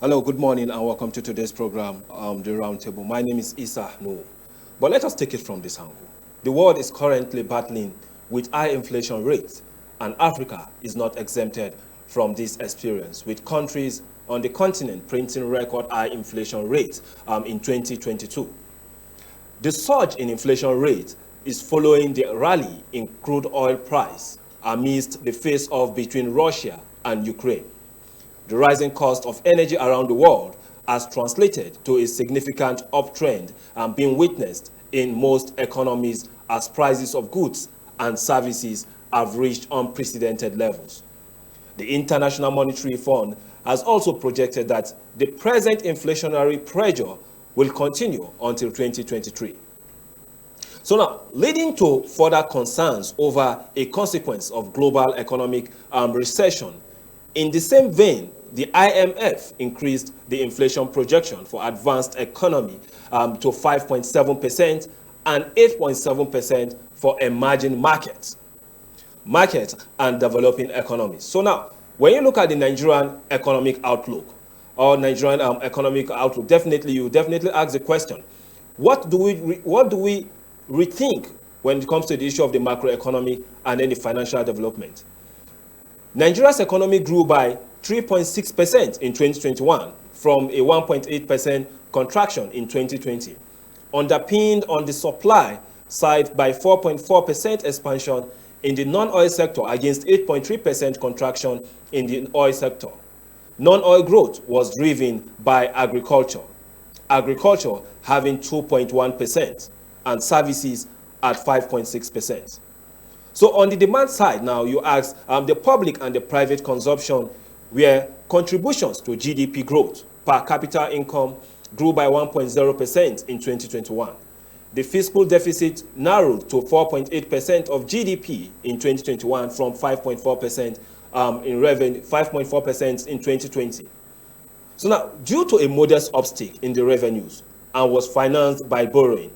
Hello, good morning, and welcome to today's program, The Roundtable. My name is Issa No. But let us take it from this angle. The world is currently battling with high inflation rates, and Africa is not exempted from this experience, with countries on the continent printing record high inflation rates in 2022. The surge in inflation rate is following the rally in crude oil price amidst the face-off between Russia and Ukraine. The rising cost of energy around the world has translated to a significant uptrend and being witnessed in most economies as prices of goods and services have reached unprecedented levels. The International Monetary Fund has also projected that the present inflationary pressure will continue until 2023. So now, leading to further concerns over a consequence of global economic recession. In the same vein, the IMF increased the inflation projection for advanced economy to 5.7% and 8.7% for emerging markets and developing economies. So now, when you look at the Nigerian economic outlook, definitely you ask the question, what do we rethink when it comes to the issue of the macroeconomy and then the financial development? Nigeria's economy grew by 3.6% in 2021 from a 1.8% contraction in 2020, underpinned on the supply side by 4.4% expansion in the non-oil sector against 8.3% contraction in the oil sector. Non-oil growth was driven by agriculture having 2.1% and services at 5.6%. So on the demand side now, you ask the public and the private consumption where contributions to GDP growth per capita income grew by 1.0% in 2021. The fiscal deficit narrowed to 4.8% of GDP in 2021 from 5.4% in revenue, 5.4% in 2020. So now, due to a modest uptick in the revenues and was financed by borrowing,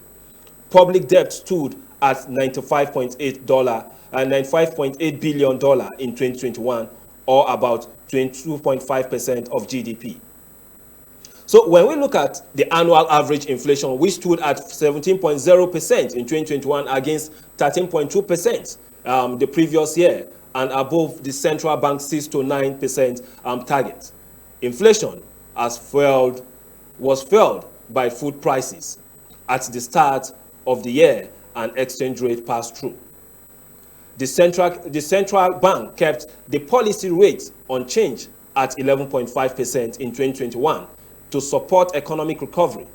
public debt stood at $95.8 billion in 2021, or about 22.5% of GDP. So when we look at the annual average inflation, which stood at 17.0% in 2021 against 13.2% the previous year and above the central bank's 6 to 9% target. Inflation was fueled by food prices at the start of the year and exchange rate pass-through. The central bank kept the policy rate unchanged at 11.5% in 2021 to support economic recovery.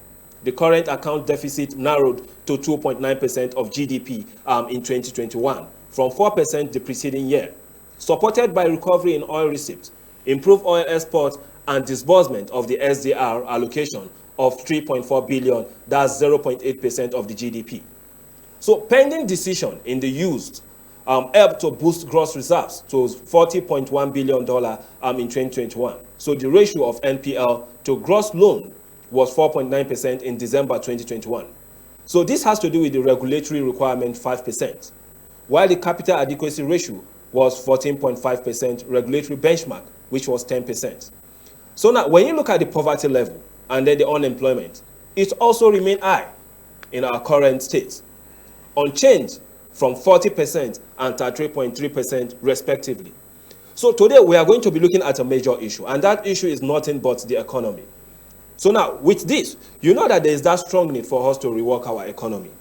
The current account deficit narrowed to 2.9% of GDP in 2021 from 4% the preceding year, supported by recovery in oil receipts, improved oil export and disbursement of the SDR allocation of $3.4 billion, that's 0.8% of the GDP. So pending decision in the used helped to boost gross reserves to $40.1 billion in 2021. So the ratio of NPL to gross loan was 4.9% in December 2021. So this has to do with the regulatory requirement 5%, while the capital adequacy ratio was 14.5% regulatory benchmark, which was 10%. So now when you look at the poverty level and then the unemployment, it also remained high in our current state, unchanged from 40% and 33.3% respectively. So today we are going to be looking at a major issue, and that issue is nothing but the economy. So now with this, you know that there is that strong need for us to rework our economy.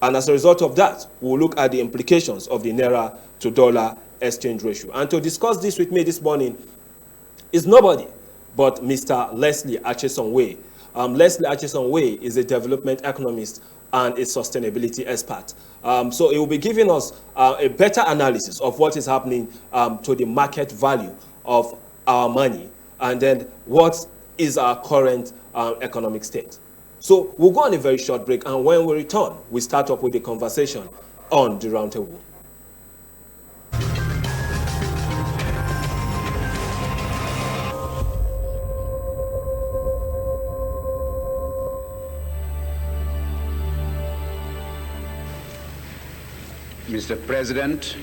And as a result of that, we'll look at the implications of the Naira to dollar exchange ratio. And to discuss this with me this morning is nobody but Mr. Leslie Achesonwe. Leslie Achesonwe is a development economist and a sustainability expert. So he will be giving us a better analysis of what is happening to the market value of our money and then what is our current economic state. So we'll go on a very short break, and when we return, we start up with the conversation on the roundtable. Mr. President,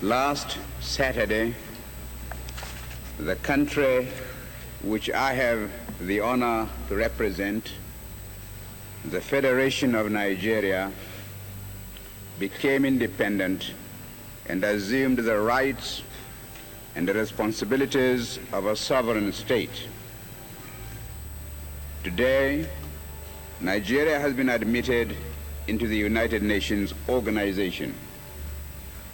last Saturday, the country which I have the honor to represent, the Federation of Nigeria, became independent and assumed the rights and the responsibilities of a sovereign state. Today, Nigeria has been admitted into the United Nations organization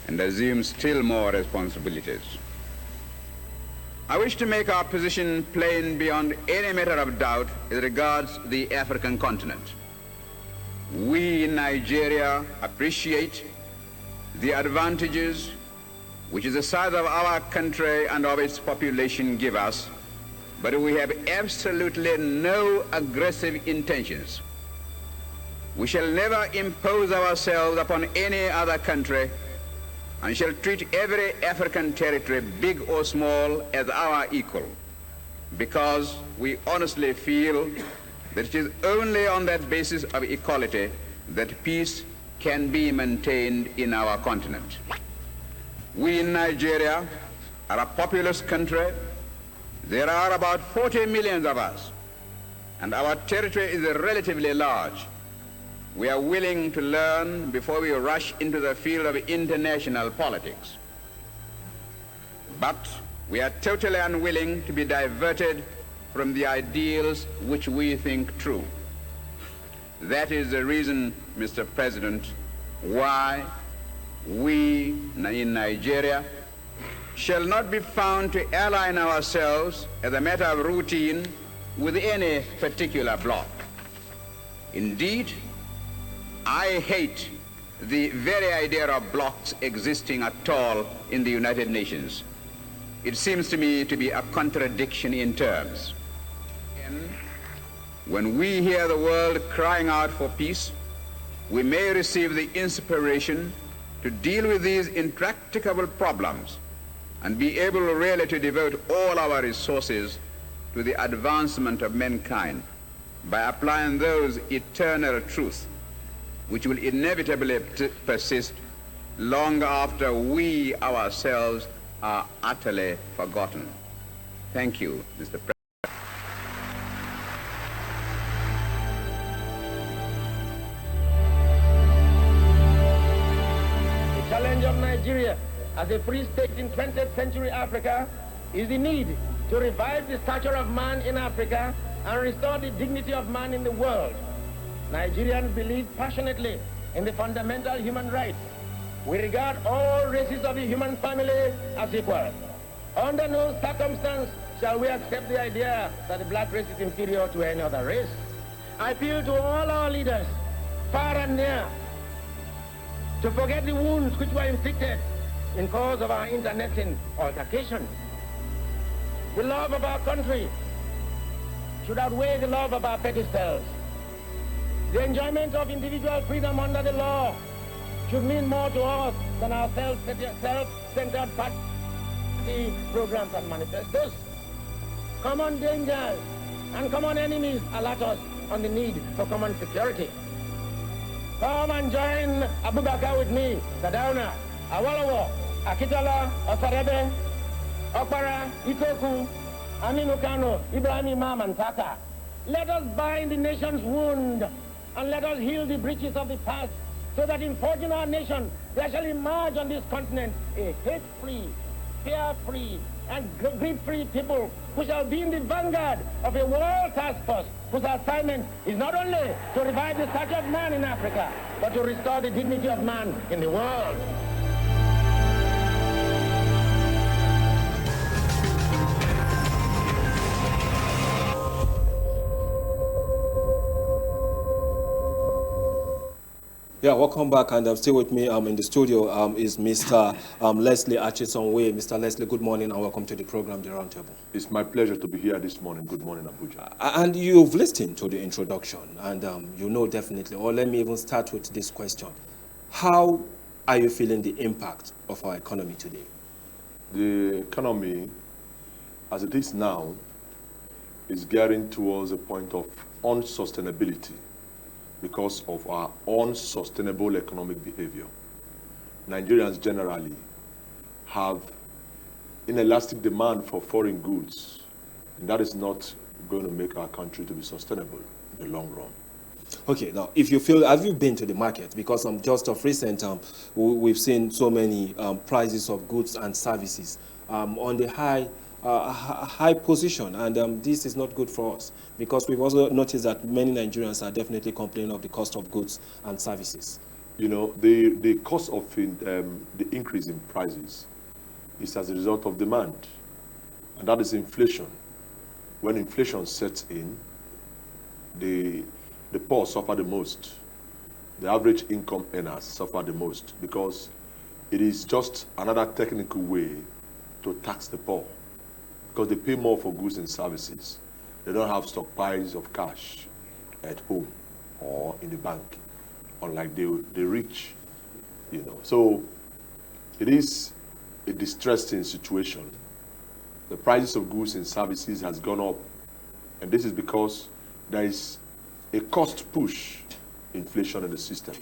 and assumes still more responsibilities. I wish to make our position plain beyond any matter of doubt as regards the African continent. We in Nigeria appreciate the advantages which the size of our country and of its population give us, but we have absolutely no aggressive intentions. We shall never impose ourselves upon any other country and shall treat every African territory, big or small, as our equal, because we honestly feel that it is only on that basis of equality that peace can be maintained in our continent. We in Nigeria are a populous country. There are about 40 million of us, and our territory is relatively large. We are willing to learn before we rush into the field of international politics. But we are totally unwilling to be diverted from the ideals which we think true. That is the reason, Mr. President, why we in Nigeria shall not be found to align ourselves as a matter of routine with any particular bloc. Indeed, I hate the very idea of blocs existing at all in the United Nations. It seems to me to be a contradiction in terms. When we hear the world crying out for peace, we may receive the inspiration to deal with these intractable problems and be able really to devote all our resources to the advancement of mankind by applying those eternal truths which will inevitably persist long after we ourselves are utterly forgotten. Thank you, Mr. President. The challenge of Nigeria as a free state in 20th century Africa is the need to revive the stature of man in Africa and restore the dignity of man in the world. Nigerians believe passionately in the fundamental human rights. We regard all races of the human family as equal. Under no circumstance shall we accept the idea that the black race is inferior to any other race. I appeal to all our leaders, far and near, to forget the wounds which were inflicted in cause of our internecine altercation. The love of our country should outweigh the love of our petty selves. The enjoyment of individual freedom under the law should mean more to us than our self-centered party programs and manifestos. Common dangers and common enemies alert us on the need for common security. Come and join Abubakar with me, Sadauna, Awolowo, Akitola, Osadebe, Okpara, Ikoku, Aminu Kano, Ibrahim Imam, and Taka. Let us bind the nation's wound and let us heal the breaches of the past so that in forging our nation, there shall emerge on this continent a hate-free, fear-free, and greed-free people who shall be in the vanguard of a world task force whose assignment is not only to revive the stature of man in Africa, but to restore the dignity of man in the world. Yeah, welcome back, and still with me in the studio is Mr. Leslie Achesonwe. Mr. Leslie, good morning and welcome to the program, The Roundtable. It's my pleasure to be here this morning. Good morning, Abuja. And you've listened to the introduction, and you know definitely, or let me even start with this question. How are you feeling the impact of our economy today? The economy, as it is now, is gearing towards a point of unsustainability because of our unsustainable economic behavior. Nigerians generally have inelastic demand for foreign goods And that is not going to make our country to be sustainable in the long run. Okay, now, if you feel, have you been to the market? Because just of recent, we've seen so many prices of goods and services on the high position, and this is not good for us, because we've also noticed that many Nigerians are definitely complaining of the cost of goods and services. You know, the cost of the increase in prices is as a result of demand, and that is inflation. When inflation sets in, the poor suffer the most. The average income earners suffer the most, because it is just another technical way to tax the poor, because they pay more for goods and services. They don't have stockpiles of cash at home or in the bank, unlike the rich, you know. So it is a distressing situation. The prices of goods and services has gone up, and this is because there is a cost push inflation in the system.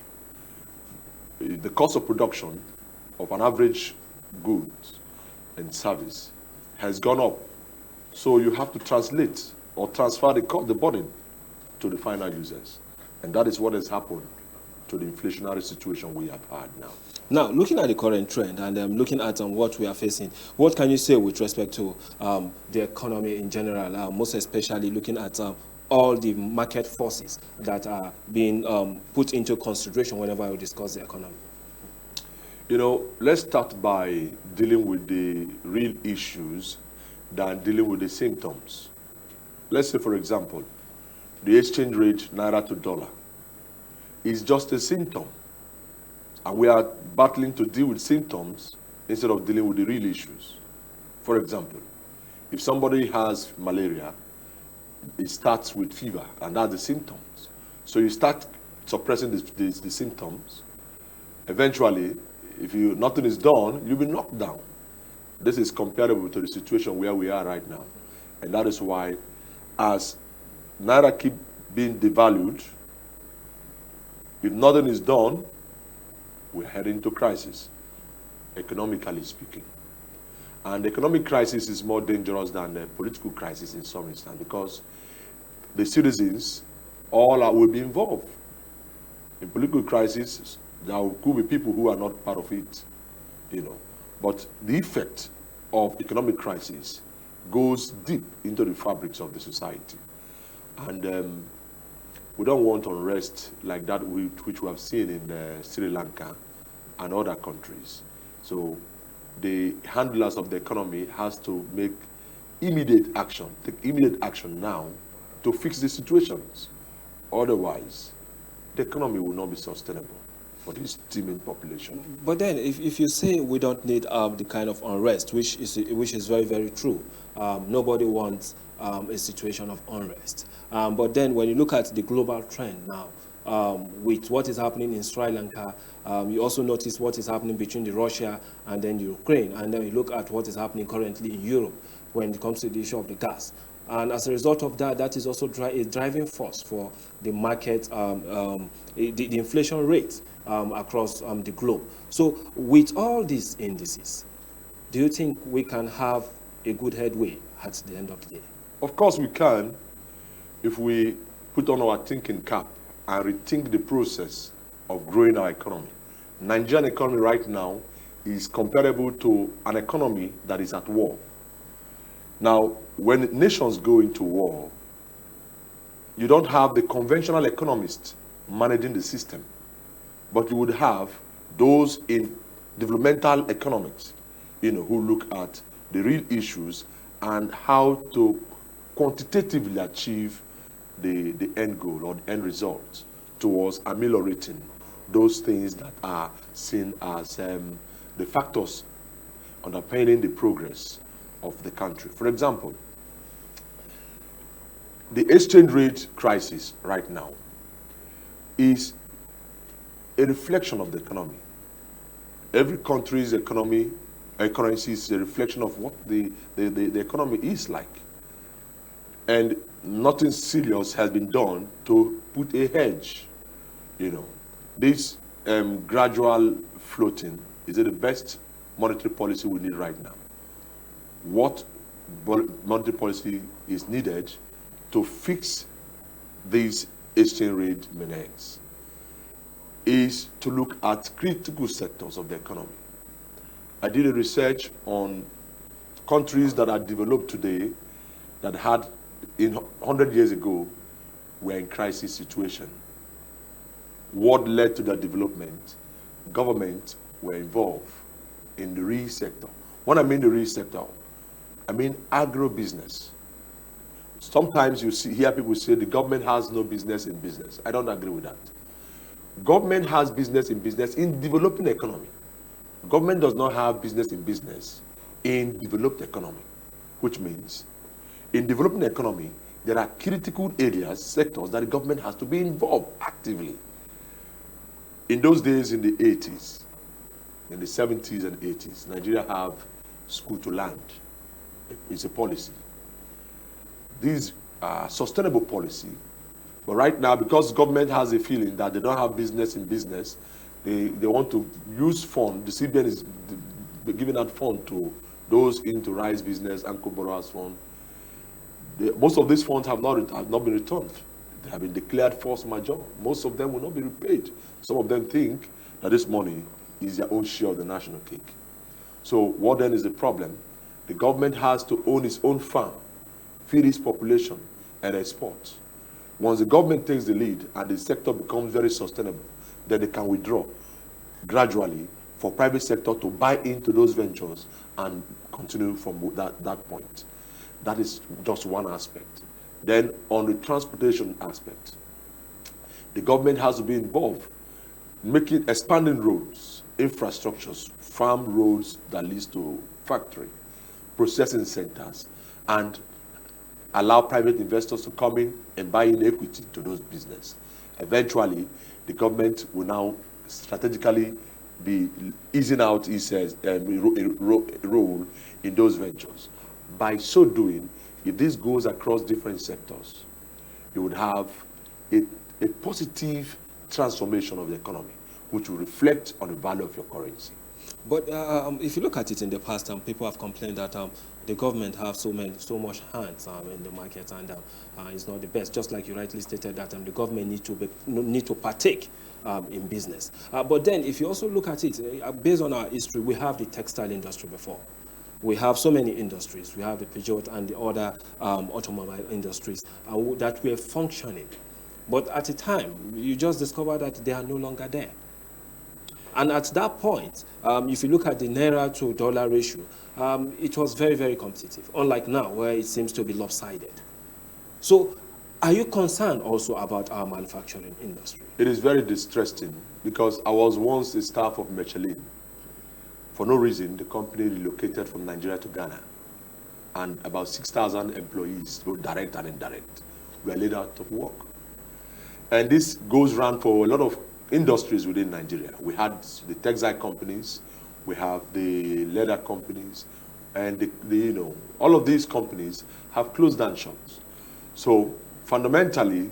The cost of production of an average goods and service has gone up. So you have to translate or transfer the burden to the final users. And that is what has happened to the inflationary situation we have had now. Now, looking at the current trend and looking at what we are facing, what can you say with respect to the economy in general, most especially looking at all the market forces that are being put into consideration whenever we discuss the economy? You know, let's start by dealing with the real issues than dealing with the symptoms. Let's say, for example, the exchange rate naira to dollar is just a symptom. And we are battling to deal with symptoms instead of dealing with the real issues. For example, if somebody has malaria, it starts with fever, and that's the symptoms. So you start suppressing the symptoms. Eventually, if nothing is done, you'll be knocked down. This is comparable to the situation where we are right now. And that is why, as naira keep being devalued, if nothing is done, we're heading into crisis, economically speaking. And the economic crisis is more dangerous than the political crisis in some instance, because the citizens will be involved. In political crisis, there could be people who are not part of it, you know. But the effect of economic crisis goes deep into the fabrics of the society. And we don't want unrest like that which we have seen in Sri Lanka and other countries. So the handlers of the economy has to make immediate action, take immediate action now to fix the situations. Otherwise, the economy will not be sustainable for this teeming population. But then, if you say we don't need the kind of unrest, which is very, very true, nobody wants a situation of unrest. But then, when you look at the global trend now, with what is happening in Sri Lanka, you also notice what is happening between Russia and then Ukraine, and then you look at what is happening currently in Europe when it comes to the issue of the gas. And as a result of that, that is also a driving force for the market, the inflation rate across the globe. So with all these indices, do you think we can have a good headway at the end of the day? Of course we can, if we put on our thinking cap and rethink the process of growing our economy. Nigerian economy right now is comparable to an economy that is at war. Now, when nations go into war, you don't have the conventional economists managing the system, but you would have those in developmental economics, you know, who look at the real issues and how to quantitatively achieve the end goal or the end result towards ameliorating those things that are seen as the factors underpinning the progress of the country. For example, the exchange rate crisis right now is a reflection of the economy. Every country's currency is a reflection of what the economy is like. And nothing serious has been done to put a hedge, you know. This gradual floating is the best monetary policy we need right now. What monetary policy is needed to fix these exchange rate menace is to look at critical sectors of the economy. I did a research on countries that are developed today that had, 100 years ago, were in crisis situation. What led to that development? Government were involved in the real sector. When I mean the real sector, I mean agro-business. Sometimes you hear people say the government has no business in business. I don't agree with that. Government has business in developing economy. Government does not have business in developed economy, which means in developing economy, there are critical areas, sectors that the government has to be involved actively. In those days, in the 80s, in the 70s and 80s, Nigeria have school to land. It's a policy. These are sustainable policy. But right now, because government has a feeling that they don't have business in business, they want to use fund. The CBN is giving that fund to those into rice business and co-borrowers fund. Most of these funds have not been returned. They have been declared force majeure. Most of them will not be repaid. Some of them think that this money is their own share of the national cake. So what then is the problem? The government has to own its own farm, feed its population, and export. Once the government takes the lead and the sector becomes very sustainable, then they can withdraw gradually for private sector to buy into those ventures and continue from that point. That is just one aspect. Then on the transportation aspect, the government has to be involved, expanding roads, infrastructures, farm roads that leads to factory, processing centers, and allow private investors to come in and buy in equity to those business. Eventually, the government will now strategically be easing out its role in those ventures. By so doing, if this goes across different sectors, you would have a positive transformation of the economy, which will reflect on the value of your currency. But if you look at it in the past, people have complained that the government have so much hands in the market, and it's not the best. Just like you rightly stated that the government need to partake in business. But then, if you also look at it, based on our history, we have the textile industry before. We have so many industries. We have the Peugeot and the other automobile industries that were functioning. But at the time, you just discover that they are no longer there. And at that point, if you look at the Naira to dollar ratio, it was very, very competitive, unlike now, where it seems to be lopsided. So are you concerned also about our manufacturing industry? It is very distressing because I was once a staff of Michelin. For no reason, the company relocated from Nigeria to Ghana, and about 6,000 employees, both direct and indirect, were laid out of work. And this goes round for a lot of industries within Nigeria. We had the textile companies, we have the leather companies, and all of these companies have closed down shops. So fundamentally,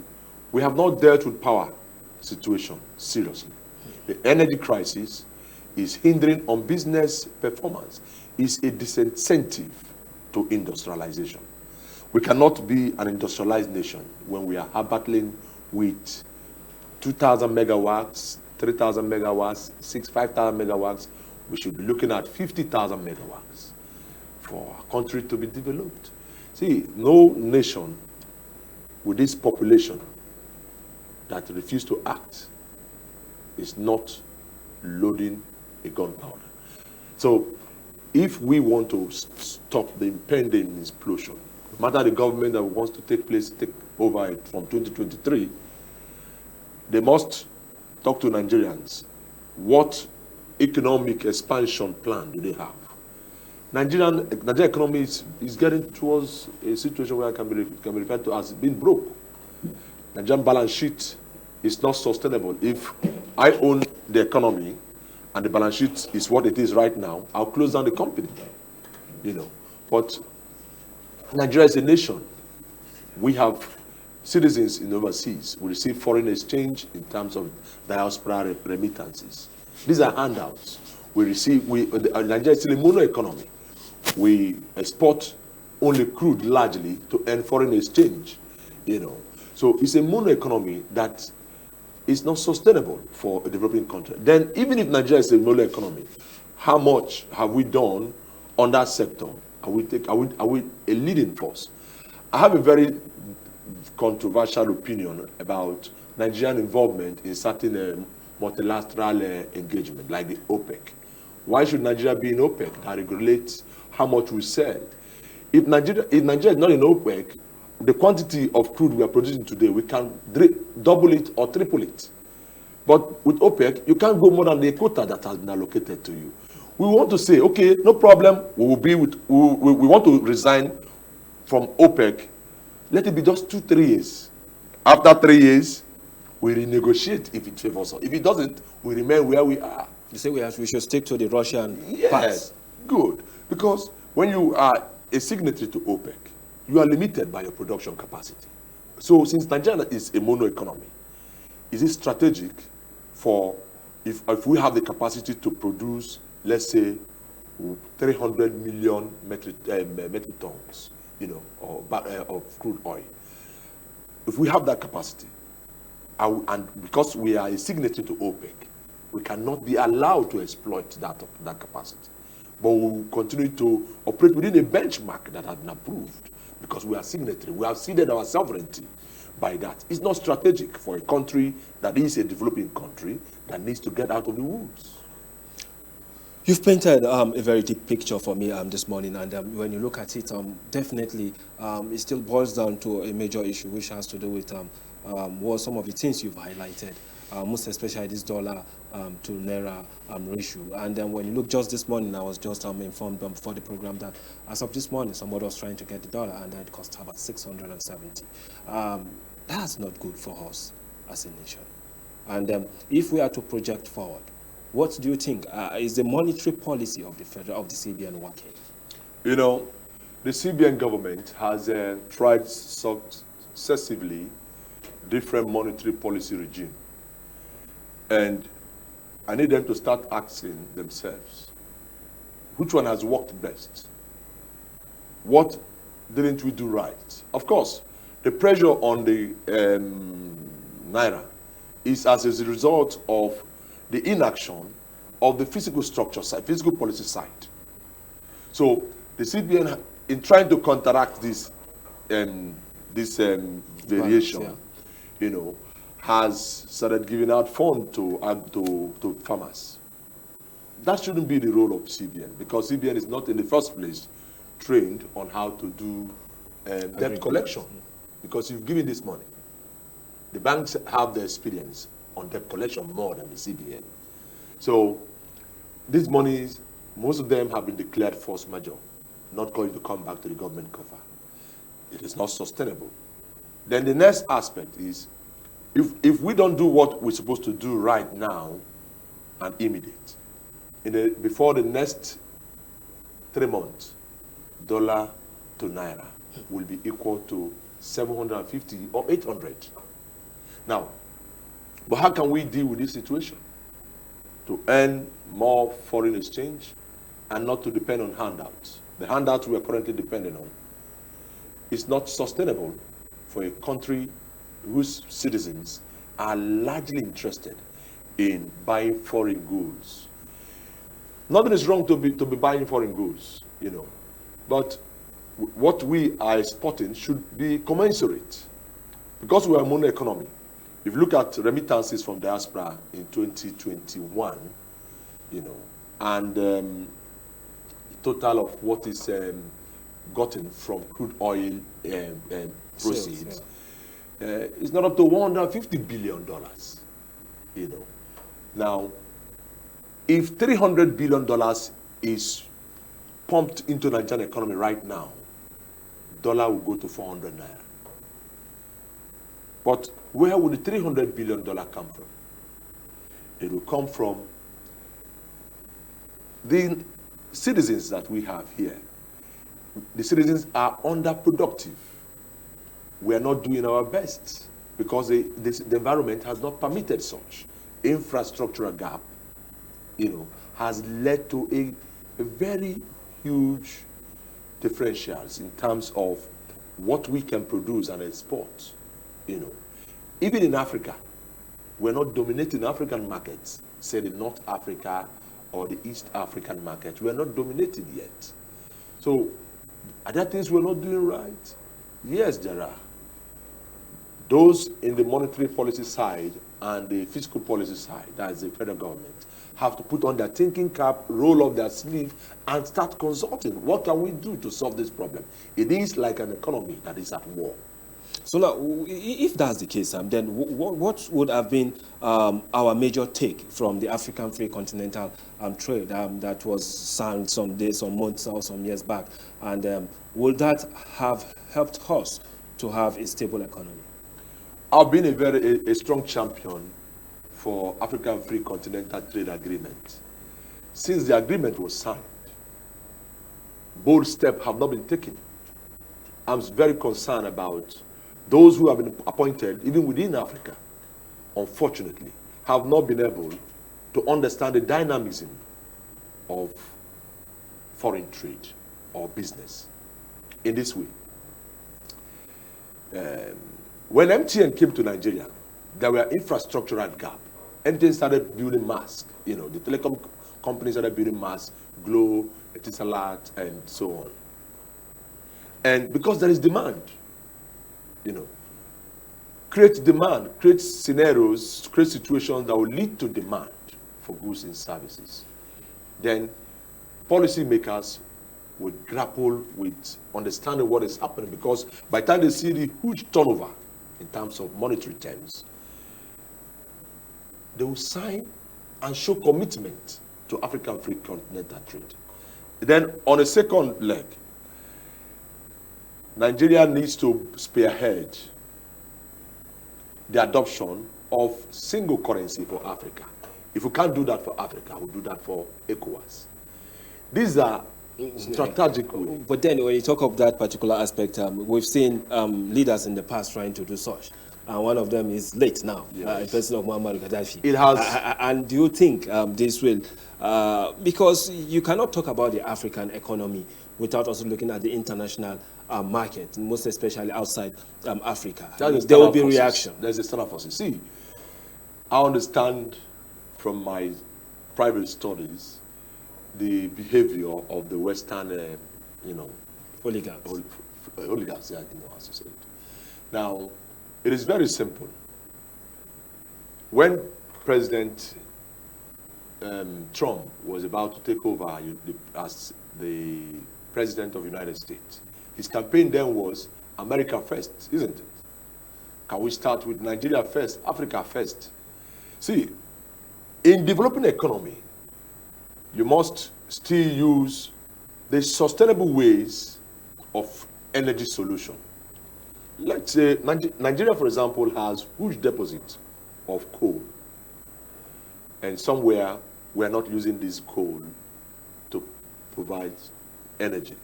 we have not dealt with power situation seriously. The energy crisis is hindering on business performance, is a disincentive to industrialization. We cannot be an industrialized nation when we are battling with 2,000 megawatts, 3,000 megawatts, 5,000 megawatts. We should be looking at 50,000 megawatts for our country to be developed. See, no nation with this population that refuse to act is not loading a gunpowder. So if we want to stop the impending explosion, no matter the government that wants to take over it from 2023, they must talk to Nigerians. What economic expansion plan do they have? Nigerian economy is getting towards a situation where it can be referred to as being broke. Nigerian balance sheet is not sustainable. If I own the economy and the balance sheet is what it is right now, I'll close down the company. But Nigeria is a nation. We have citizens in overseas. We receive foreign exchange in terms of diaspora remittances. These are handouts. Nigeria is still a mono economy. We export only crude largely to earn foreign exchange, you know. So it's a mono economy that is not sustainable for a developing country. Then even if Nigeria is a mono economy, how much have we done on that sector? Are we a leading force? I have a very controversial opinion about Nigerian involvement in certain multilateral engagement, like the OPEC. Why should Nigeria be in OPEC that regulates how much we sell? If Nigeria is not in OPEC, the quantity of crude we are producing today, we can double it or triple it. But with OPEC, you can't go more than the quota that has been allocated to you. We want to say, okay, no problem, we want to resign from OPEC. Let it be just 2-3 years. After 3 years, we renegotiate if it favors us. If it doesn't, we remain where we are. You say we should stick to the Russian Yes, parts. good. Because when you are a signatory to OPEC, you are limited by your production capacity. So since Nigeria is a mono economy, is it strategic for, if we have the capacity to produce, let's say, 300 million metric tons, you know, of crude oil. If we have that capacity, and because we are a signatory to OPEC, we cannot be allowed to exploit that capacity. But we will continue to operate within a benchmark that has been approved because we are signatory. We have ceded our sovereignty by that. It's not strategic for a country that is a developing country that needs to get out of the woods. You've painted a very deep picture for me this morning, and when you look at it, definitely it still boils down to a major issue which has to do with what some of the things you've highlighted, most especially this dollar to naira ratio. And then when you look just this morning, I was just informed before the program that as of this morning, somebody was trying to get the dollar, and then it cost about 670. That's not good for us as a nation. And if we are to project forward, what do you think is the monetary policy of the CBN working? You know, the CBN government has tried successively different monetary policy regime. And I need them to start asking themselves, which one has worked best? What didn't we do right? Of course, the pressure on the naira is as a result of the inaction of the physical structure side, physical policy side. So the CBN, in trying to counteract this variation, yeah, you know, has started giving out funds to farmers. That shouldn't be the role of CBN, because CBN is not in the first place trained on how to do debt collection, because you've given this money. The banks have the experience on debt collection more than the CBN. So these monies, most of them have been declared force majeure, not going to come back to the government cover. It is not sustainable. Then the next aspect is, if we don't do what we're supposed to do right now and immediate, before the next 3 months, dollar to naira will be equal to 750 or 800. Now, but how can we deal with this situation? To earn more foreign exchange and not to depend on handouts. The handouts we are currently depending on is not sustainable for a country whose citizens are largely interested in buying foreign goods. Nothing is wrong to be buying foreign goods, you know, but what we are exporting should be commensurate, because we are a mono economy. If you look at remittances from diaspora in 2021, you know, and the total of what is gotten from crude oil proceeds, is not up to $150 billion, you know. Now, if $300 billion is pumped into the Nigerian economy right now, dollar will go to 400 naira. But where would the $300 billion come from? It will come from the citizens that we have here. The citizens are underproductive. We are not doing our best because the environment has not permitted such. Infrastructural gap, you know, has led to a very huge differentials in terms of what we can produce and export. You know, even in Africa, we're not dominating African markets, say the North Africa or the East African market. We're not dominating yet. So, are there things we're not doing right? Yes, there are. Those in the monetary policy side and the fiscal policy side, that is the federal government, have to put on their thinking cap, roll up their sleeve, and start consulting. What can we do to solve this problem? It is like an economy that is at war. So now, if that's the case, then what would have been our major take from the African free continental trade that was signed some days, some months, or some years back? And would that have helped us to have a stable economy? I've been a strong champion for African Free Continental Trade Agreement. Since the agreement was signed, bold steps have not been taken. I'm very concerned about those who have been appointed, even within Africa, unfortunately, have not been able to understand the dynamism of foreign trade or business in this way. When MTN came to Nigeria, there were infrastructural gap. MTN started building masks. You know, the telecom companies started building masks, Glo, Etisalat, and so on. And because there is demand, you know, create demand, create scenarios, create situations that will lead to demand for goods and services. Then policymakers will grapple with understanding what is happening, because by the time they see the huge turnover in terms of monetary terms, they will sign and show commitment to African free continental trade. Then on a second leg, Nigeria needs to spearhead the adoption of single currency for Africa. If we can't do that for Africa, we'll do that for ECOWAS. These are strategic ways. But then when you talk of that particular aspect, we've seen leaders in the past trying to do such. One of them is late now, Yes. a person of Muammar Gaddafi. It has. And do you think this will, because you cannot talk about the African economy without also looking at the international market, most especially outside Africa. There will be reaction. There's a standard forces. See, I understand from my private studies the behavior of the Western, Oligarchs. oligarchs, yeah, as you said. Now, it is very simple. When President Trump was about to take over as the President of the United States, his campaign then was America first, isn't it? Can we start with Nigeria first, Africa first? See, in developing economy, you must still use the sustainable ways of energy solution. Let's say Nigeria, for example, has huge deposits of coal. And somewhere we're not using this coal to provide energy.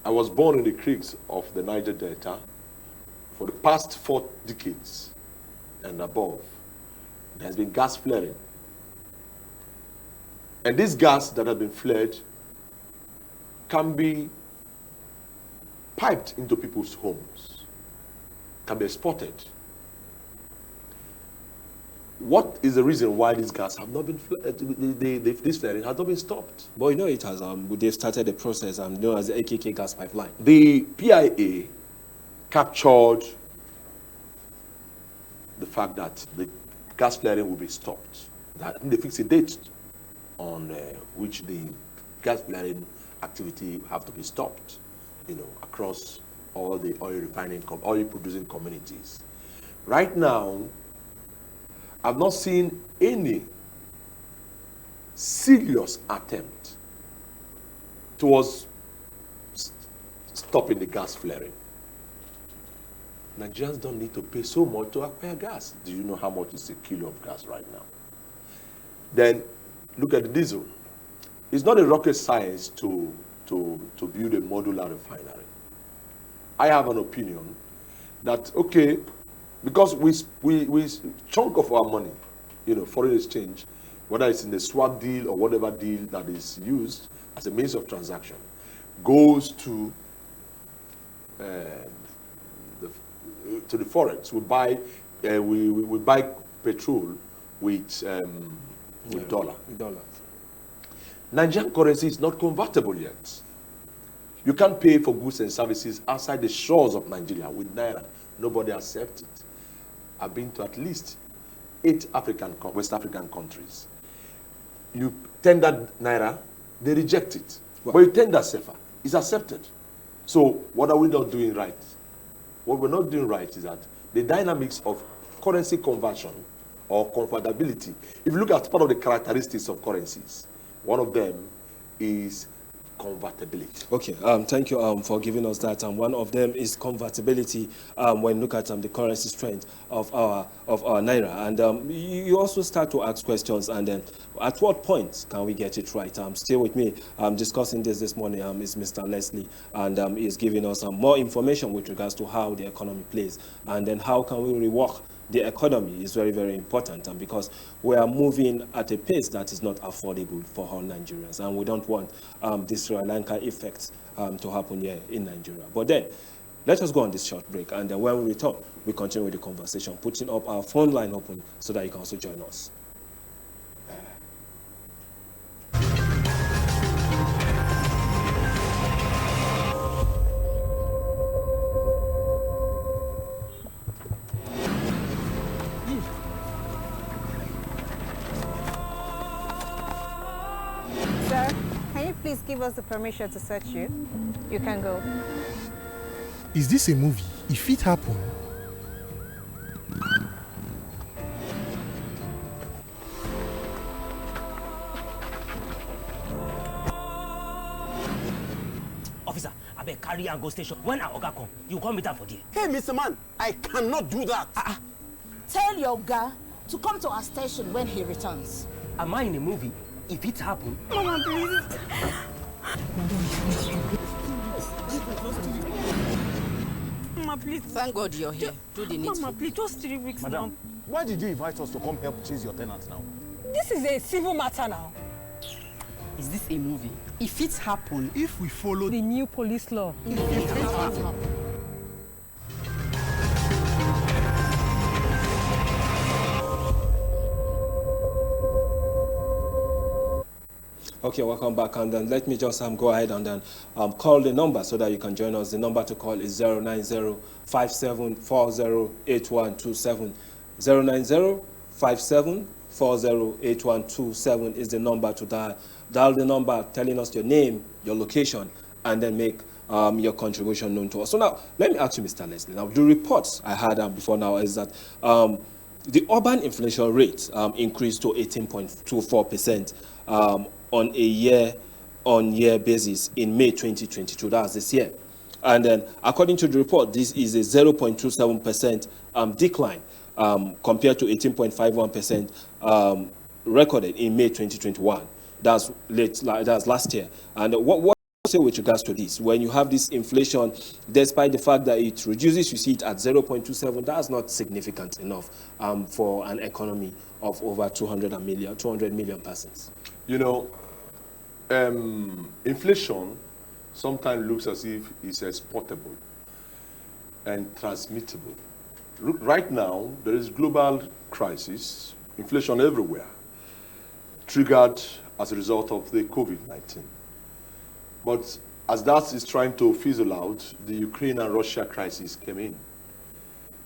I was born in the creeks of the Niger Delta. For the past 4 decades and above, there has been gas flaring. And this gas that has been flared can be piped into people's homes, can be exported. What is the reason why this gas have not been this flaring has not been stopped? But you know it has. They've started the process known as the AKK gas pipeline. The PIA captured the fact that the gas flaring will be stopped. That they fix a date on which the gas flaring activity have to be stopped, across all the oil producing communities. Right now, I've not seen any serious attempt towards stopping the gas flaring. Nigerians don't need to pay so much to acquire gas. Do you know how much is a kilo of gas right now? Then look at the diesel. It's not a rocket science to build a modular refinery. I have an opinion that, okay, because we chunk of our money, foreign exchange, whether it's in the swap deal or whatever deal that is used as a means of transaction, goes to the forex. We buy we buy petrol with dollar. Nigerian currency is not convertible yet. You can't pay for goods and services outside the shores of Nigeria with naira. Nobody accepts it. I've been to at least 8 West African countries. You tender naira, they reject it. But you tender SEFA, it's accepted. So what are we not doing right? What we're not doing right is that the dynamics of currency conversion or convertibility, if you look at part of the characteristics of currencies, one of them is convertibility. Okay, thank you for giving us that. One of them is convertibility. When you look at the currency strength of our naira, and you also start to ask questions. And then, at what point can we get it right? Still with me, discussing this morning is Mr. Leslie, and he's giving us more information with regards to how the economy plays, and then how can we rework the economy is very, very important, and because we are moving at a pace that is not affordable for all Nigerians, and we don't want this Sri Lanka effect to happen here in Nigeria. But then, let us go on this short break, and then when we return, we continue with the conversation, putting up our phone line open so that you can also join us. Please give us the permission to search you. You can go. Is this a movie? If it happened. Officer, I beg carry and go station. When our Oga come, you come meet am for there. Hey, Mr. Man, I cannot do that. Tell your Oga to come to our station when he returns. Am I in a movie? If it happen, Mama, please. Mama, please. Thank God you're here. Do the needful. Mama, please, just 3 weeks Madam, now. why did you invite us to come help chase your tenants now? This is a civil matter now. Is this a movie? If it happen, If we follow The new police law. if it happen. Okay, welcome back, and then let me just go ahead and then call the number so that you can join us. The number to call is 090-5740-8127. 090-5740-8127 is the number to dial. Dial the number telling us your name, your location, and then make your contribution known to us. So now, let me ask you, Mr. Leslie. Now, the reports I had before now is that the urban inflation rate increased to 18.24%. On a year-on-year basis in May 2022, that's this year. And then, according to the report, this is a 0.27% decline compared to 18.51% recorded in May 2021. That's last year. And what say with regards to this? When you have this inflation, despite the fact that it reduces, you see it at 0.27, that's not significant enough for an economy of over 200 million persons. You know, inflation sometimes looks as if it's exportable and transmittable. Right now, there is global crisis, inflation everywhere, triggered as a result of the COVID-19. But as that is trying to fizzle out, the Ukraine and Russia crisis came in.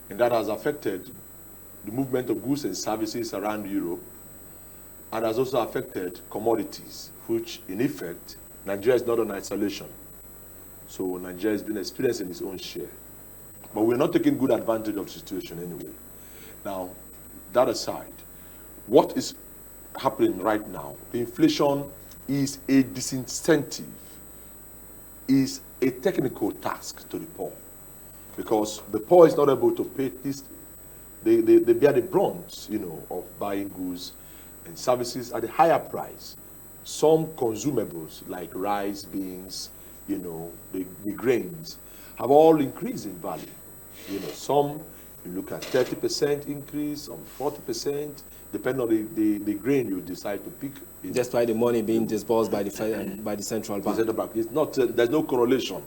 And that has affected the movement of goods and services around Europe, and has also affected commodities, which in effect, Nigeria is not in isolation. So Nigeria has been experiencing its own share. But we're not taking good advantage of the situation anyway. Now, that aside, what is happening right now, the inflation is a disincentive, is a technical task to the poor. Because the poor is not able to pay this, they bear the brunt, of buying goods and services at a higher price. Some consumables like rice, beans, the grains have all increased in value. Some You look at 30% increase, or 40%, depending on the grain you decide to pick. Despite the money being disbursed by the central bank. The central bank. It's not, there's no correlation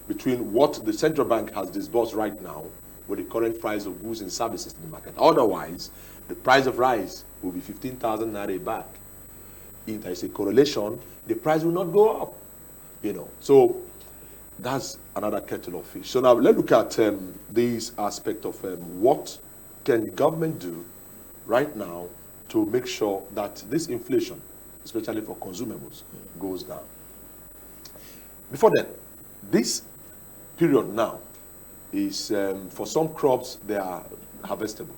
between what the central bank has disbursed right now with the current price of goods and services in the market. Otherwise, the price of rice will be 15,000 naira a bag. If there is a correlation, the price will not go up. So that's another kettle of fish. So now let's look at this aspect of what can the government do right now to make sure that this inflation, especially for consumables, goes down. Before then, this period now is, for some crops, they are harvestable.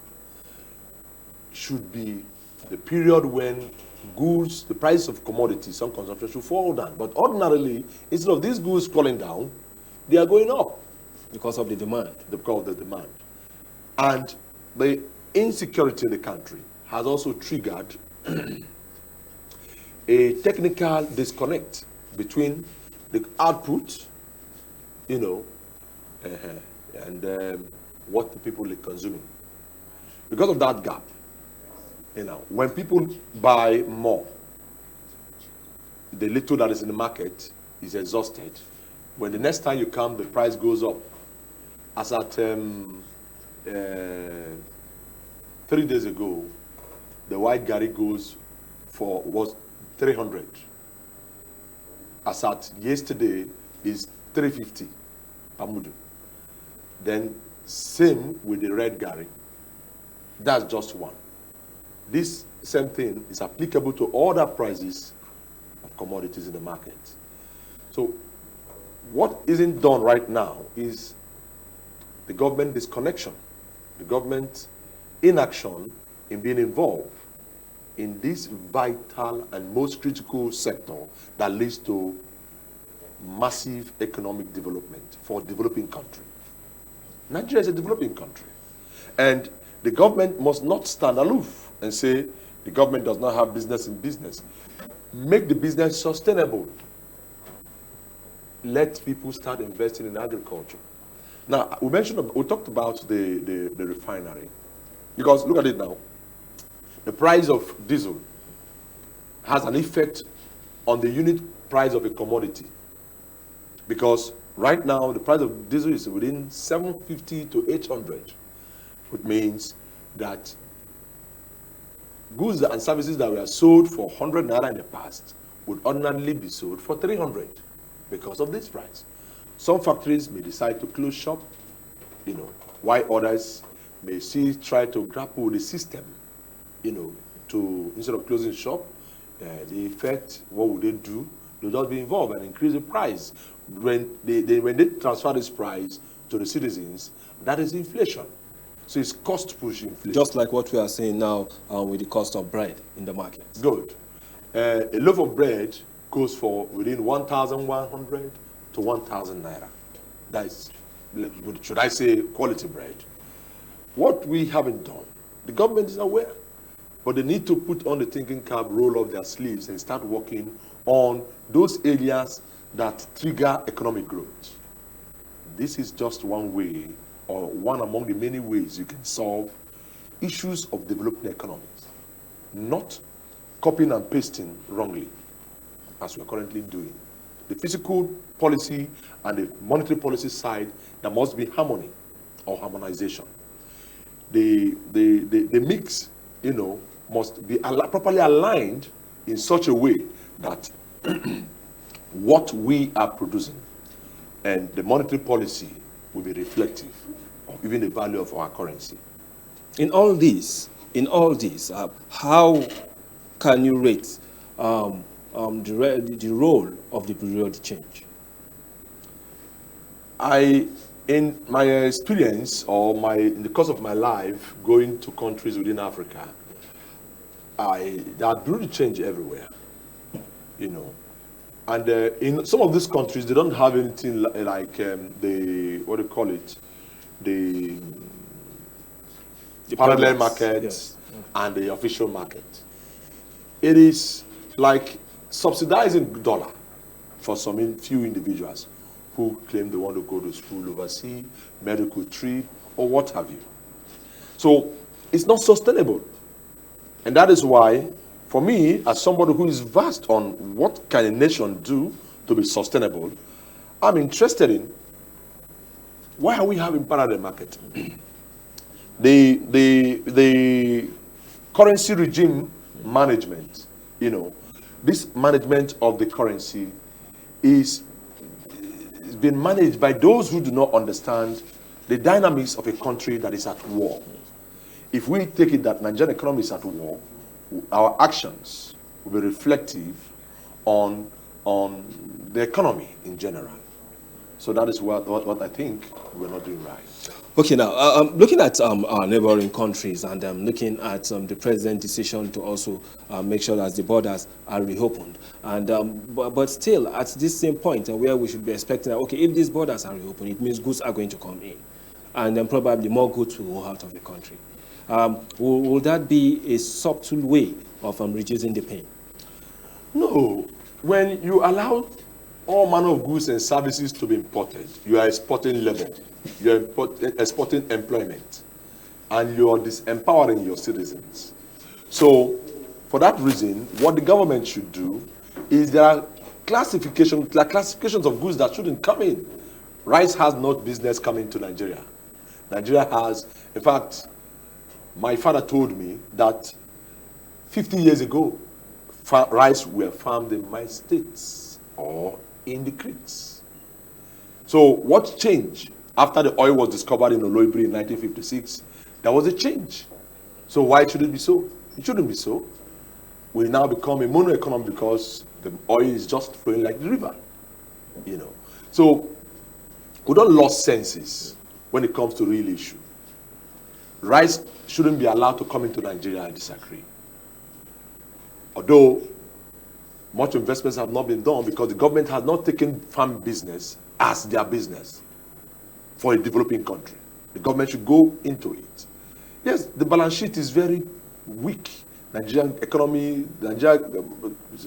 Should be the period when goods, the price of commodities, some consumption should fall down. But ordinarily, instead of these goods falling down, they are going up. Because of the demand. Because of the demand. And the insecurity in the country has also triggered a technical disconnect between the output, and what the people are consuming. Because of that gap, when people buy more, the little that is in the market is exhausted. When the next time you come, the price goes up. As at 3 days ago, the white garri was 300. As at yesterday is 350 per mudu. Then same with the red garri. That's just one. This same thing is applicable to other prices of commodities in the market. So what isn't done right now is the government disconnection, the government inaction in being involved in this vital and most critical sector that leads to massive economic development for a developing country. Nigeria is a developing country. And the government must not stand aloof and say the government does not have business in business. Make the business sustainable. Let people start investing in agriculture. Now, we talked about the refinery. Because look at it now. The price of diesel has an effect on the unit price of a commodity. Because right now, the price of diesel is within 750 to 800, which means that goods and services that were sold for 100 naira in the past would ordinarily be sold for 300 because of this price. Some factories may decide to close shop, while others may still try to grapple with the system, to, instead of closing shop, the effect, what would they do? They'll just be involved and increase the price. When they transfer this price to the citizens, that is inflation. So it's cost push inflation. Just like what we are seeing now with the cost of bread in the market. Good. A loaf of bread goes for within 1,100 to 1,000 naira. That is, should I say, quality bread. What we haven't done, the government is aware, but they need to put on the thinking cap, roll up their sleeves, and start working on those areas that trigger economic growth. This is just one way, or one among the many ways you can solve issues of developing economies. Not copying and pasting wrongly, as we're currently doing. The fiscal policy and the monetary policy side, there must be harmony or harmonization. The mix, must be properly aligned in such a way that what we are producing and the monetary policy will be reflective of even the value of our currency. In all this, how can you rate the role of the periodic change? In my experience, or in the course of my life, going to countries within Africa, there are periodic change everywhere, And in some of these countries, they don't have anything like the parallel market, yes, and the official market. It is like subsidizing dollar for some few individuals who claim they want to go to school overseas, medical trip, or what have you. So it's not sustainable. And that is why, for me, as somebody who is vast on what can a nation do to be sustainable, I'm interested in why are we having parallel market? The currency regime management, this management of the currency is being managed by those who do not understand the dynamics of a country that is at war. If we take it that Nigerian economy is at war, our actions will be reflective on the economy in general. So that is what I think we're not doing right. Okay, now, looking at our neighboring countries and looking at the president's decision to also make sure that the borders are reopened. And but still, at this same point where we should be expecting that, okay, if these borders are reopened, it means goods are going to come in. And then probably more goods will go out of the country. Will that be a subtle way of reducing the pain? No. When you allow all manner of goods and services to be imported, you are exporting labor, you are exporting employment, and you are disempowering your citizens. So, for that reason, what the government should do is there are classifications of goods that shouldn't come in. Rice has no business coming to Nigeria. Nigeria has, in fact, my father told me that 50 years ago, rice were farmed in my states or in the creeks. So what changed after the oil was discovered in Oloibiri in 1956? There was a change. So why should it be so? It shouldn't be so. We now become a mono economy because the oil is just flowing like the river. So we don't lose senses when it comes to real issue. Rice shouldn't be allowed to come into Nigeria, I disagree. Although much investments have not been done because the government has not taken farm business as their business for a developing country. The government should go into it. Yes, the balance sheet is very weak. Nigerian economy, Nigeria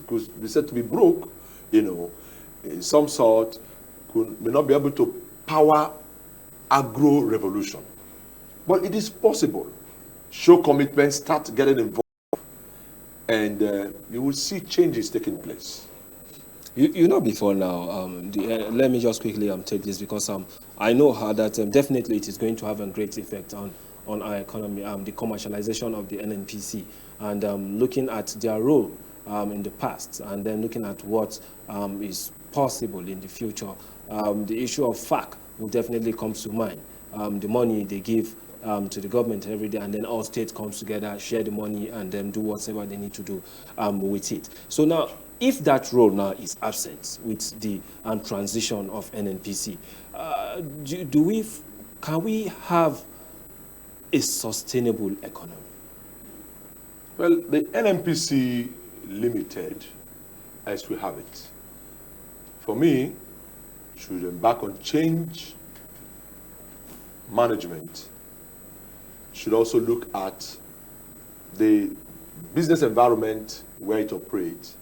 could be said to be broke, in some sort, may not be able to power agro revolution. But it is possible. Show commitment, start getting involved, and you will see changes taking place. Before now, let me just quickly take this because I know how that definitely it is going to have a great effect on our economy, the commercialization of the NNPC, and looking at their role in the past, and then looking at what is possible in the future. The issue of FAC will definitely come to mind. The money they give to the government every day, and then all states comes together, share the money, and then do whatever they need to do with it. So now, if that role now is absent with the transition of NNPC, can we have a sustainable economy? Well, the NNPC Limited, as we have it, for me, should embark on change management, should also look at the business environment where it operates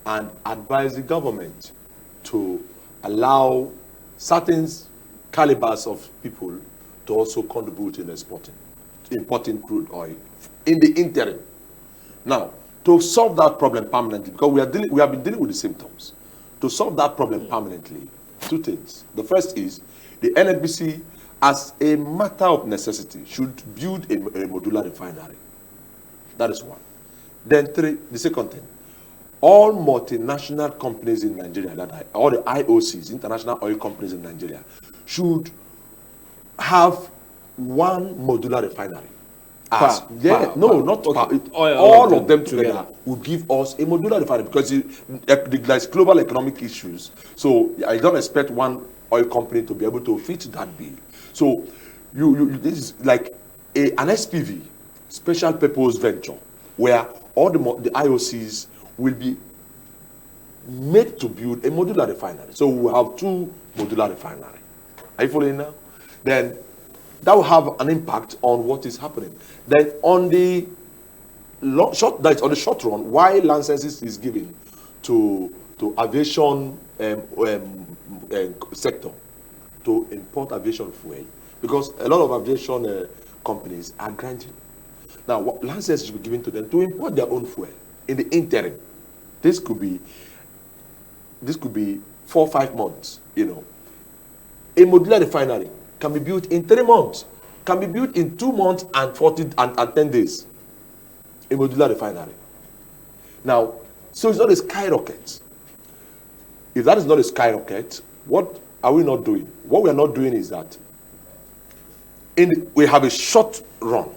and advise the government to allow certain calibers of people to also contribute in importing crude oil in the interim. Now, to solve that problem permanently, because we have been dealing with the symptoms, to solve that problem permanently, two things. The first is the NNPC, as a matter of necessity, should build a modular refinery. That is one. Then the second thing, all multinational companies in Nigeria, all the IOCs, international oil companies in Nigeria, should have one modular refinery. All of them together will give us a modular refinery because there's global economic issues. So I don't expect one oil company to be able to fit that bill. So this is like an SPV, special purpose venture, where all the IOCs will be made to build a modular refinery. So we will have two modular refineries. Are you following now? Then that will have an impact on what is happening. Then on the short run, why licenses is given to aviation sector to import aviation fuel, because a lot of aviation companies are granting. Now, what licenses should be given to them to import their own fuel in the interim. This could be 4 or 5 months, you know. A modular refinery can be built in 3 months, can be built in 2 months and 10 days. A modular refinery. Now, so it's not a skyrocket. If that is not a skyrocket, what are we not doing? What we are not doing is that we have a short run.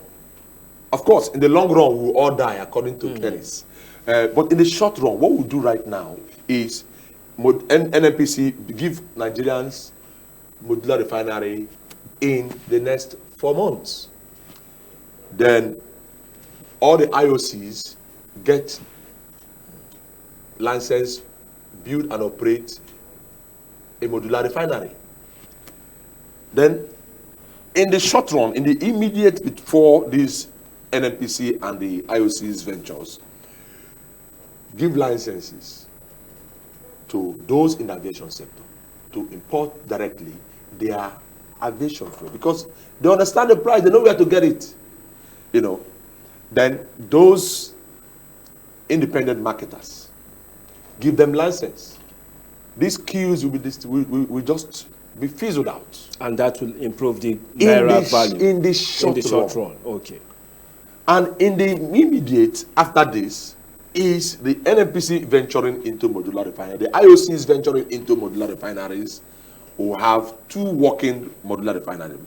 Of course, in the long run, we will all die, according to Kelly's. But in the short run, what we'll do right now is NNPC give Nigerians modular refinery in the next 4 months. Then all the IOCs get license, build and operate a modular refinery. Then in the short run, in the immediate before these NNPC and the IOC's ventures, give licenses to those in the aviation sector to import directly their aviation fuel, because they understand the price, they know where to get it, you know. Then those independent marketers, give them license. These queues will just be fizzled out, and that will improve the naira value in the short run. Okay. And in the immediate after this is the NNPC venturing into modular refinery. The IOC is venturing into modular refineries. We'll have 2 working modular refineries.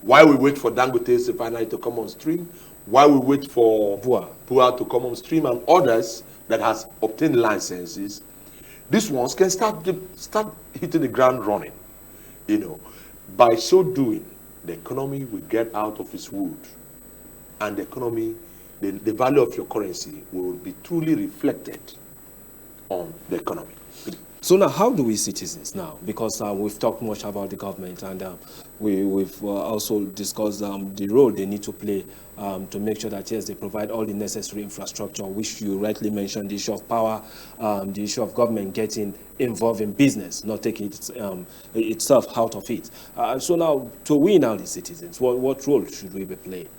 While we wait for Dangote's refinery to come on stream, while we wait for Bua to come on stream, and others that has obtained licenses, these ones can start hitting the ground running. You know, by so doing, the economy will get out of its wood, and the economy, the value of your currency will be truly reflected on the economy. So now, how do we citizens now? Because we've talked much about the government, and we've also discussed the role they need to play to make sure that, yes, they provide all the necessary infrastructure, which you rightly mentioned, the issue of power, the issue of government getting involved in business, not taking itself out of it. So now, to we now the citizens, what role should we be playing?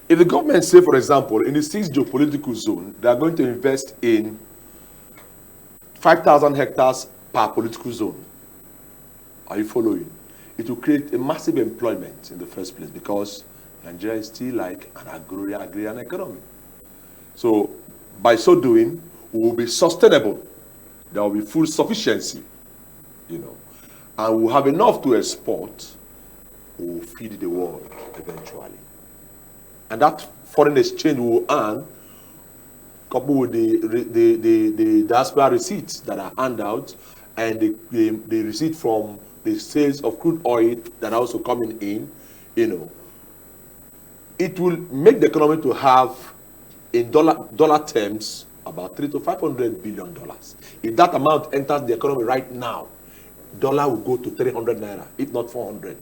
If the government, say, for example, in the 6th geopolitical zone, they are going to invest in 5,000 hectares per political zone. Are you following? It will create a massive employment in the first place, because Nigeria is still like an agrarian economy. So by so doing, we will be sustainable. There will be food sufficiency, you know, and we'll have enough to export. We will feed the world eventually. And that foreign exchange we will earn, coupled with the diaspora receipts that are handed out, and the receipt from the sales of crude oil that are also coming in, you know, it will make the economy to have, in dollar terms, about $300 to $500 billion. If that amount enters the economy right now, dollar will go to 300 naira, if not 400.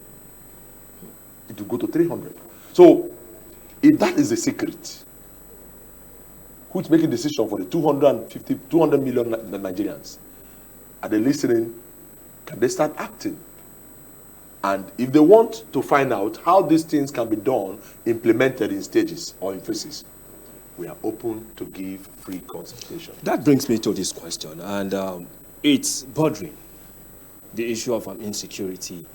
It will go to 300. So, if that is the secret, who's making decision for the 200 million Nigerians? Are they listening? Can they start acting? And if they want to find out how these things can be done, implemented in stages or in phases, we are open to give free consultation. That brings me to this question, and it's bordering the issue of insecurity,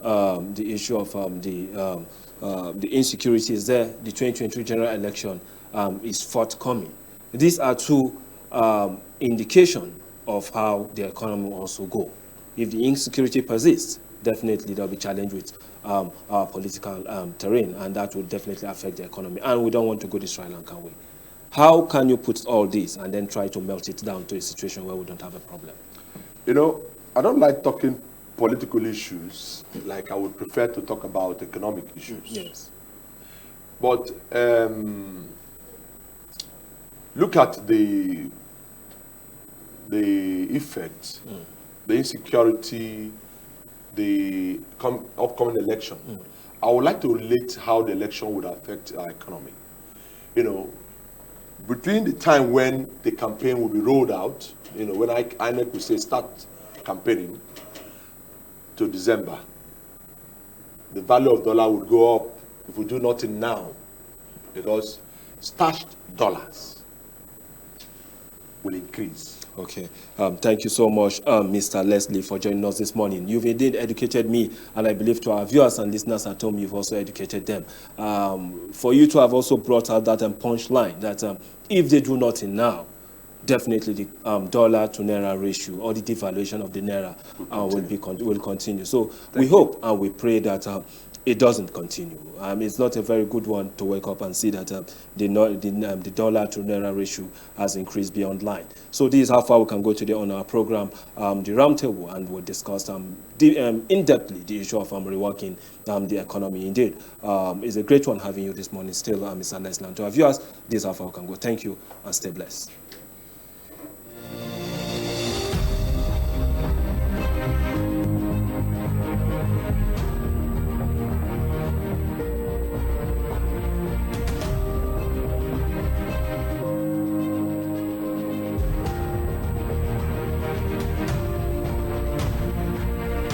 the issue of the insecurity is there. The 2023 general election is forthcoming. These are 2 indications of how the economy will also go. If the insecurity persists, definitely there will be challenge with our political terrain, and that will definitely affect the economy. And we don't want to go the Sri Lankan way. How can you put all this and then try to melt it down to a situation where we don't have a problem? You know, I don't like talking political issues, like I would prefer to talk about economic issues. Yes. But look at the effect, the insecurity, the upcoming election. I would like to relate how the election would affect our economy. You know, between the time when the campaign will be rolled out, you know, when INEC will say start campaigning, to December, the value of dollar would go up if we do nothing now, because stashed dollars will increase. Okay, thank you so much, Mr. Leslie, for joining us this morning. You've indeed educated me, and I believe to our viewers and listeners at home, you've also educated them. For you to have also brought out that punchline that if they do nothing now, definitely the dollar to naira ratio or the devaluation of the naira will continue. So we hope and we pray that it doesn't continue. It's not a very good one to wake up and see that the dollar to naira ratio has increased beyond line. So this is how far we can go today on our program, the Roundtable, and we'll discuss in-depthly the issue of reworking the economy. Indeed, it's a great one having you this morning still, Mr. Leslie. And to our viewers, this is how far we can go. Thank you and stay blessed.